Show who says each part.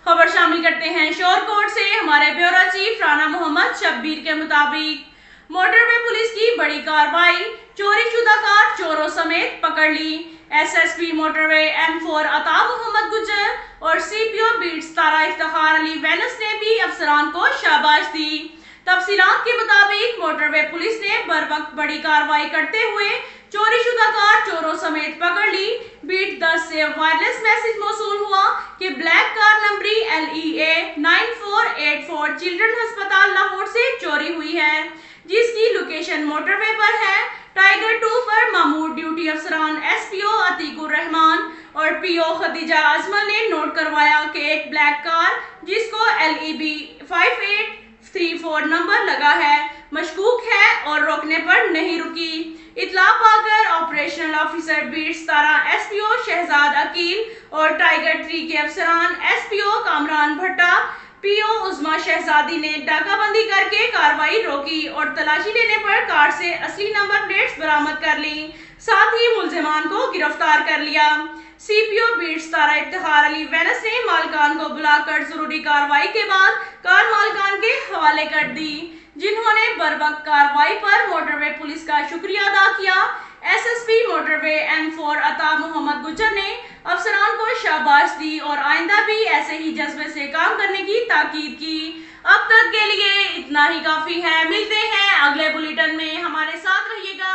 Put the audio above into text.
Speaker 1: खबर शामिल करते हैं शोरकोट से। हमारे ब्यूरो चीफ राना मोहम्मद शब्बीर के मुताबिक मोटरवे पुलिस की बड़ी कार्रवाई, चोरीशुदा कार चोरों समेत पकड़ ली। एसएसपी मोटरवे M4 अता मोहम्मद गुज्जर और सीपीओ बीट 17 इफ्तिखार अली वैनस ने भी अफसरान को शाबाश दी। तफसीलात के मुताबिक मोटरवे पुलिस ने बर वक्त बड़ी कार्रवाई करते हुए चोरीशुदा कार चोरों समेत पकड़ ली। बीट 10 से वायरलेस मैसेज मौसूल हुआ कि ब्लैक कार नंबरी LEA 9484 चिल्ड्रन अस्पताल लाहौर से चोरी हुई है, जिसकी लोकेशन मोटरवे पर है। टाइगर 2 पर मामूर ड्यूटी अफसरान SPO अतीकुर रहमान और PO खदीजा अजमल ने नोट करवाया कि एक ब्लैक कार जिसको LEB 5834 नंबर लगा है मशकूक है और रोकने पर नहीं रुकी। इतला पाकर operational officer beat 17 SPO Shahzad Akeel और टाइगर 3 के अफसरान SPO कामरान भट्टा, PO उस्मा शहजादी ने डाकाबंदी करके कार्रवाई रोकी और तलाशी लेने पर कार से असली नंबर प्लेट्स बरामद कर ली, साथ ही मुल्जिमान को गिरफ्तार कर लिया। CPO बीट 17 इफ्तिखार अली वैनस ने मालकान को बुलाकर जरूरी कार्रवाई के बाद कार मालकान के हवाले कर दी, जिन्होंने बरवक्त कार्रवाई पर मोटरवे पुलिस का शुक्रिया अदा किया। SSP मोटरवे M4 अता मोहम्मद गुज्जर ने अफसरान को शाबाश दी और आइंदा भी ऐसे ही जज्बे से काम करने की ताकीद की। अब तक के लिए इतना ही काफी है। मिलते हैं अगले बुलेटिन में, हमारे साथ रहिएगा।